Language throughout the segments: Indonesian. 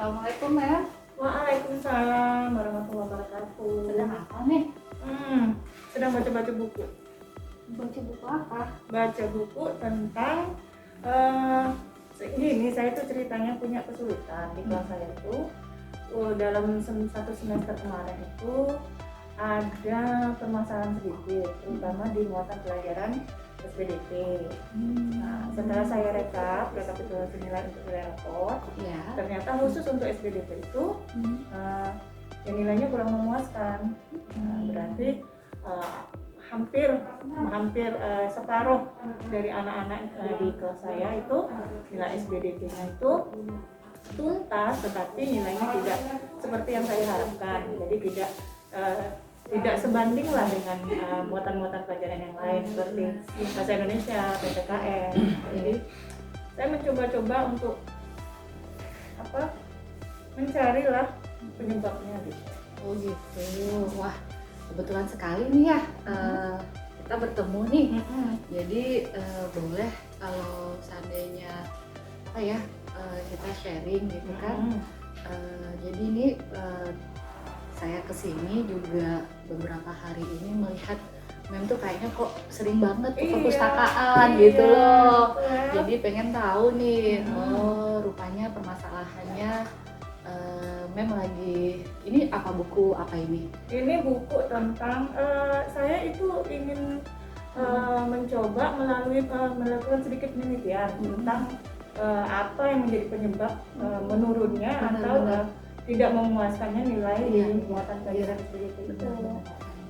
Assalamualaikum ya. Waalaikumsalam warahmatullahi wabarakatuh. Sedang apa nih? Sedang baca-baca buku. Baca buku apa? Baca buku tentang eh ini saya tuh ceritanya punya kesulitan di kelas saya itu. Dalam satu semester kemarin itu ada permasalahan sedikit, terutama di muatan pelajaran SPDP. Nah, setelah saya rekapitulasi nilai untuk nilai raport, Ya. ternyata khusus untuk SPDP itu ya nilainya kurang memuaskan. Berarti hampir separuh dari anak-anak di kelas saya itu nilai SPDP-nya itu tuntas, tetapi nilainya tidak seperti yang saya harapkan. Jadi tidak sebanding lah dengan muatan-muatan pelajaran yang lain seperti bahasa Indonesia, PPKN. Jadi saya mencoba-coba untuk mencari lah penyebabnya gitu. Oh gitu. Wah, kebetulan sekali nih ya. Kita bertemu nih. Jadi boleh kalau seandainya kita sharing gitu kan. Jadi ini saya kesini juga beberapa hari ini melihat Mem tuh kayaknya kok sering banget ke perpustakaan gitu loh. Jadi pengen tahu nih, rupanya permasalahannya Mem lagi, ini apa buku apa ini? Ini buku tentang saya itu ingin mencoba melakukan sedikit penelitian tentang apa yang menjadi penyebab menurunnya atau tidak memuaskannya nilai di muatan pelajaran SPDP itu.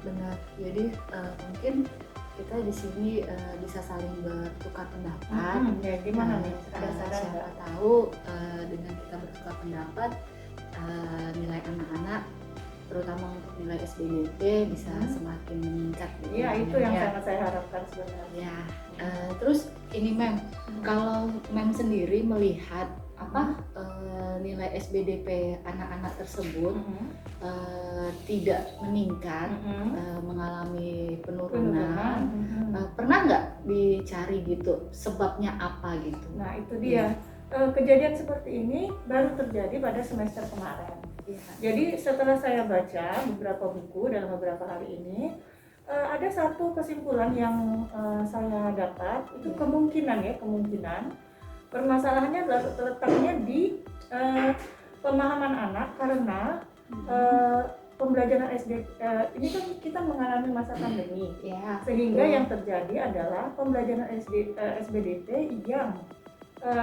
Benar. Jadi mungkin kita di sini bisa saling bertukar pendapat. Ya gimana nih? Ada saran? Siapa tahu dengan kita bertukar pendapat nilai anak-anak, terutama untuk nilai SPDP bisa semakin meningkat. Iya, itu yang sangat saya harapkan sebenarnya. Terus ini Mem, kalau Mem sendiri melihat nilai SPDP anak-anak tersebut tidak meningkat, mengalami penurunan, pernah nggak dicari gitu sebabnya apa gitu? Nah itu dia. Kejadian seperti ini baru terjadi pada semester kemarin. Jadi setelah saya baca beberapa buku dalam beberapa hari ini, ada satu kesimpulan yang saya dapat, itu kemungkinan permasalahannya letaknya di pemahaman anak, karena pembelajaran SD ini kan kita mengalami masa pandemi, sehingga yang terjadi adalah pembelajaran SPDP yang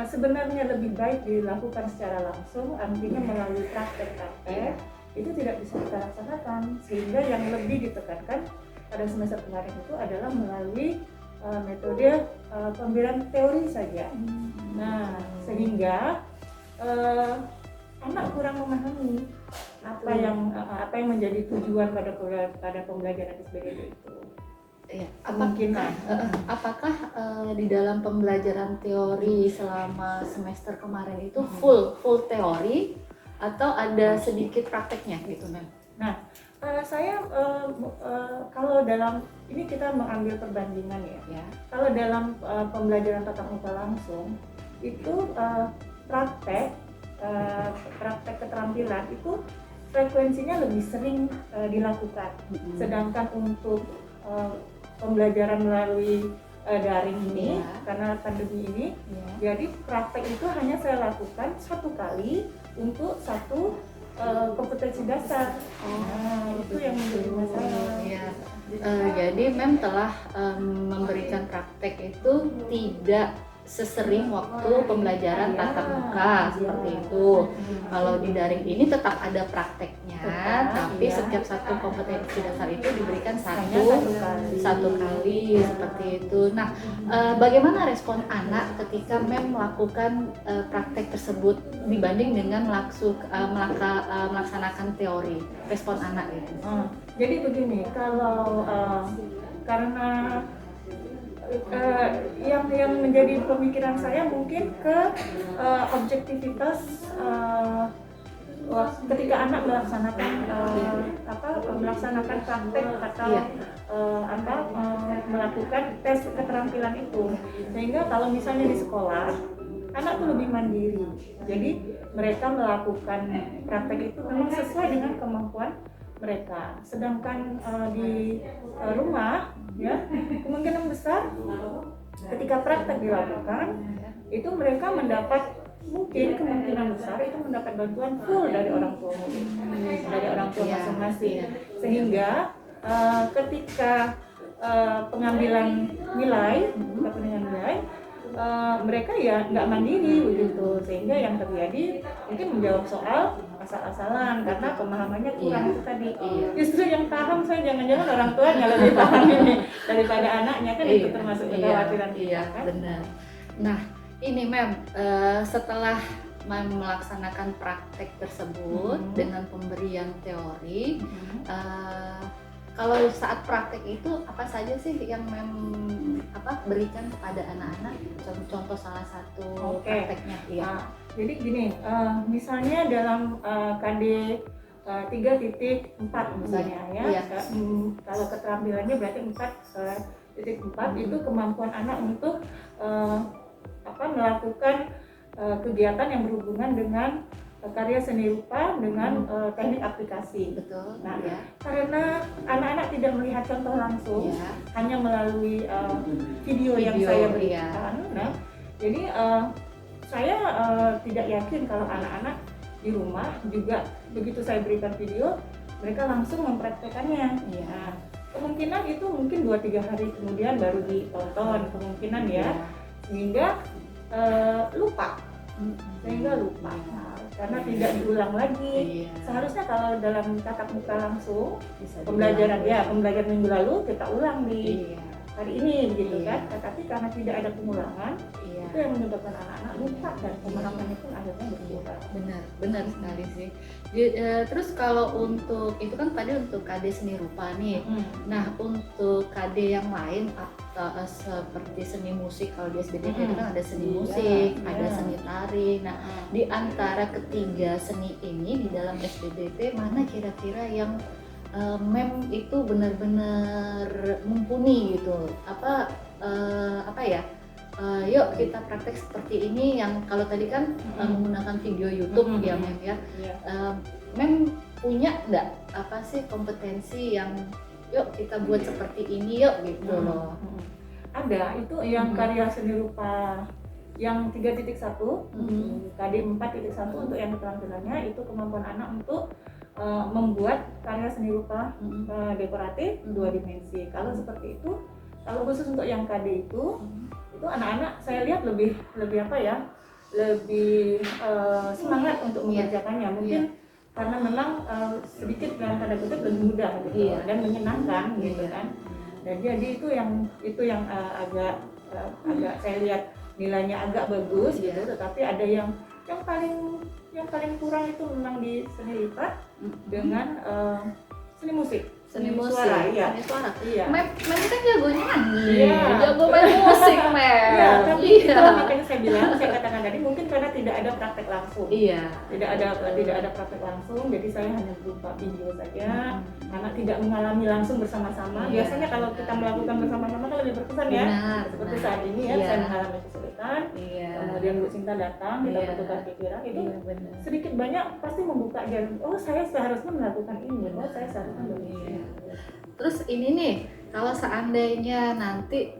sebenarnya lebih baik dilakukan secara langsung, artinya melalui praktek-praktek, itu tidak bisa kita laksanakan, sehingga yang lebih ditekankan pada semester kemarin itu adalah melalui metode pembelajaran teori saja. Nah, sehingga anak kurang memahami apa yang menjadi tujuan pada pembelajaran SPDP itu. Apakah di dalam pembelajaran teori selama semester kemarin itu full teori atau ada sedikit prakteknya gitu Mem? Nah, saya kalau dalam ini kita mengambil perbandingan ya. Kalau dalam pembelajaran tatap muka langsung itu praktek keterampilan itu frekuensinya lebih sering dilakukan. Sedangkan untuk pembelajaran melalui daring ini karena pandemi ini, jadi praktek itu hanya saya lakukan satu kali untuk satu kompetensi dasar. Itu yang menjadi masalah. Jadi Mem telah memberikan praktek itu tidak sesering waktu pembelajaran tatap muka seperti itu. Kalau di daring ini tetap ada prakteknya, tapi setiap satu kompetensi dasar itu diberikan satu kali seperti itu. Nah, bagaimana respon anak ketika Mem melakukan praktek tersebut dibanding dengan melaksanakan teori? Respon anak itu. Jadi begini, kalau karena yang menjadi pemikiran saya mungkin ke objektivitas ketika anak melaksanakan praktek atau melakukan tes keterampilan itu, sehingga kalau misalnya di sekolah anak tuh lebih mandiri. Jadi mereka melakukan praktek itu memang sesuai dengan kemampuan mereka. Sedangkan di rumah ya kemungkinan besar ketika praktek dilakukan itu mereka mendapat mungkin kemungkinan besar itu mendapat bantuan full dari orang tua dari orang tua masing-masing, sehingga ketika pengambilan nilai mereka ya nggak mandiri begitu, sehingga yang terjadi mungkin menjawab soal asal-asalan karena pemahamannya kurang itu tadi. Justru yang paham saya jangan-jangan orang tuanya lebih paham ini daripada anaknya, kan itu termasuk kekhawatiran kita kan. Benar. Nah ini Mem, setelah Mem melaksanakan praktek tersebut dengan pemberian teori, kalau saat praktek itu apa saja sih yang Mem berikan kepada anak-anak? Contoh salah satu prakteknya. Nah, jadi gini, misalnya dalam KD 3.4 misalnya kalau keterampilannya berarti 4.4 itu kemampuan anak untuk melakukan kegiatan yang berhubungan dengan karya seni rupa dengan teknik aplikasi. Betul. Nah, karena anak-anak tidak melihat contoh langsung, hanya melalui video yang saya berikan. Nah, jadi saya tidak yakin kalau anak-anak di rumah juga begitu saya berikan video, mereka langsung mempraktekannya. Nah, kemungkinan itu mungkin 2-3 hari kemudian baru ditonton, kemungkinan sehingga lupa. Karena tidak diulang lagi. Seharusnya kalau dalam tatap muka langsung pembelajaran minggu lalu kita ulang di hari ini begitu kan. Tetapi karena tidak ada pengulangan, itu yang menyebabkan anak-anak lupa dan pemahamannya pun akhirnya berkurang. Benar sekali sih. Terus kalau untuk itu kan tadi untuk KD seni rupa nih. Nah untuk KD yang lain seperti seni musik, kalau di SBDP itu kan ada seni musik, ada seni tari. Nah di antara ketiga seni ini di dalam SBDP mana kira-kira yang Mem itu benar-benar mumpuni gitu? Yuk kita praktek seperti ini, yang kalau tadi kan menggunakan video YouTube ya Mem ya. Mem punya nggak apa sih kompetensi yang yuk kita buat seperti ini yuk gitu loh. Ada, itu yang karya seni rupa yang 3.1, KD 4.1 untuk yang keterampilannya itu kemampuan anak untuk membuat karya seni rupa dekoratif 2 dimensi. Kalau seperti itu, kalau khusus untuk yang KD itu anak-anak saya lihat lebih semangat untuk mengerjakannya. Mungkin karena memang sedikit dalam tanda kutip lebih mudah gitu dan menyenangkan gitu kan. Dan jadi itu yang agak saya lihat nilainya agak bagus gitu, tetapi ada yang paling kurang itu memang di seni lipat dengan seni musik. Seni suara, seni suara. Iya. Mem kan jago nyanyi, jago main musik, Mem. Iya, tapi itu makanya saya katakan tadi mungkin karena tidak ada praktek langsung. Tidak ada praktek langsung, jadi saya hanya berupa video saja. Anak tidak mengalami langsung bersama-sama. Biasanya kalau kita melakukan bersama-sama kan lebih berkesan ya. Seperti saat ini saya mengalami kesulitan. Kemudian Bu Sinta datang, kita bertukar pikiran, itu sedikit banyak pasti membuka jalan. Oh, saya seharusnya melakukan ini. Oh, saya seharusnya begini. Terus ini nih, kalau seandainya nanti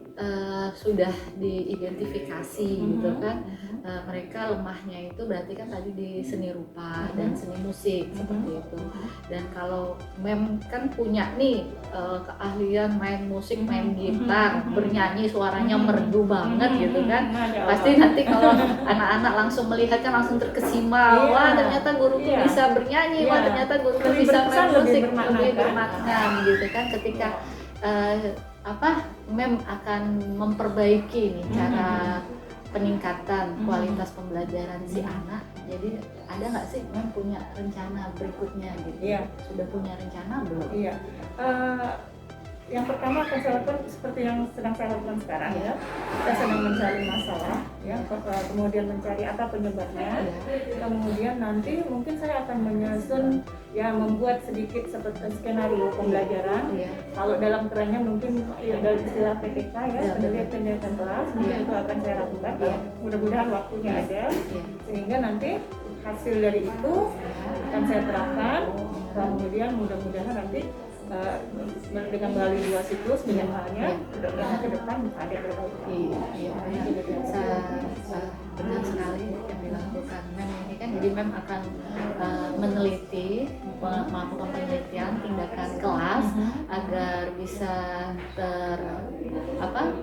sudah diidentifikasi gitu kan, mereka lemahnya itu berarti kan tadi di seni rupa dan seni musik seperti itu. Dan kalau Mem kan punya nih keahlian main musik, main gitar, bernyanyi, suaranya merdu banget gitu kan. Pasti nanti kalau anak-anak langsung melihat kan langsung terkesima, wah ternyata guruku bisa bernyanyi, wah ternyata guruku bisa main musik, lebih bermakna gitu kan. Ketika Mem akan memperbaiki nih cara peningkatan kualitas pembelajaran si anak. Jadi ada nggak sih Mem punya rencana berikutnya gitu? Sudah punya rencana belum? yang pertama akan saya lakukan seperti yang sedang saya lakukan sekarang ya. Saya sedang mencari masalah ya, kemudian mencari apa penyebabnya. Kemudian nanti mungkin saya akan menyusun ya, membuat sedikit seperti skenario pembelajaran. Kalau dalam kerennya mungkin ya, dari istilah PTK ya, pendidikan kelas, mungkin itu akan saya lakukan. Mudah-mudahan waktunya ada, sehingga nanti hasil dari itu akan saya terapkan. Kemudian mudah-mudahan nanti dengan melalui 2 siklus minimalnya ke depan ada perbaikan. Iya, benar sekali yang dilakukan Mem ini kan. Jadi Mem akan meneliti, melakukan penelitian tindakan kelas agar bisa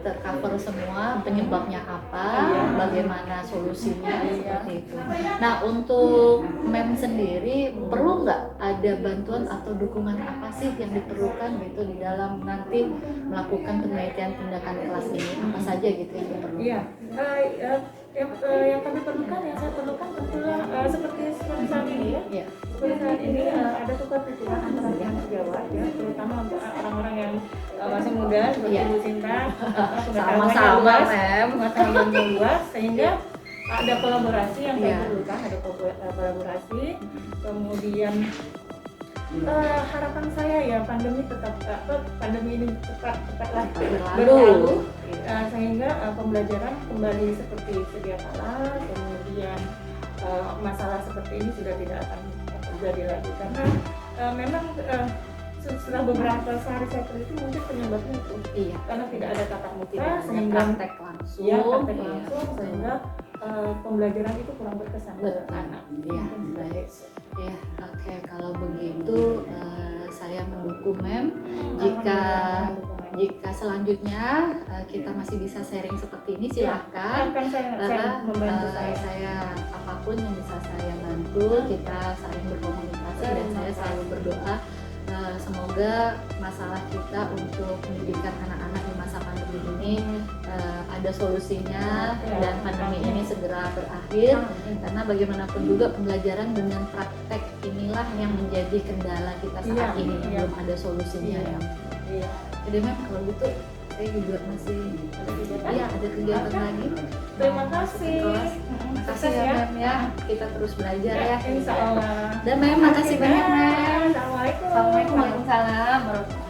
tercover semua penyebabnya apa, bagaimana solusinya, seperti itu. Nah, untuk Mem sendiri perlu nggak ada bantuan atau dukungan apa sih yang diperlukan gitu di dalam nanti melakukan penelitian tindakan kelas ini, apa saja gitu yang diperlukan? Iya, yang kami perlukan, yang saya perlukan tentunya seperti saat ini ya. Seperti saat ini ada tukar pikiran antara yang sejawat ya, terutama untuk orang-orang yang masih muda seperti Bu Sinta, sama-sama Mem, pengetahuannya luas, sehingga ada kolaborasi yang saya perlukan, ada kolaborasi. Kemudian harapan saya ya pandemi ini cepatlah berlalu, sehingga pembelajaran kembali seperti sedia kala. Kemudian masalah seperti ini sudah tidak akan terjadi lagi, karena memang setelah beberapa hari saya teliti mungkin penyebabnya itu karena tidak ada tatap muka, sehingga praktek langsung, sehingga pembelajaran itu kurang berkesan ke anak. Iya, baik. Ya, oke. Kalau begitu saya mendukung Mem. Jika selanjutnya kita masih bisa sharing seperti ini, silahkan. Saya membantu saya apapun yang bisa saya bantu, kita saling berkomunikasi, dan saya selalu berdoa semoga masalah kita untuk pendidikan anak-anak di masa pandemi ini ada solusinya dan pandemi ini segera berakhir, karena bagaimanapun juga pembelajaran dengan praktek inilah yang menjadi kendala kita saat ini, belum ada solusinya ya. Jadi Mem, kalau gitu saya juga masih ada kegiatan lagi. Terima kasih. Makasih ya Mem ya, kita terus belajar ya. Insya Allah. Dan Mem, makasih banyak Mem. Assalamualaikum. Assalamualaikum warahmatullahi wabarakatuh.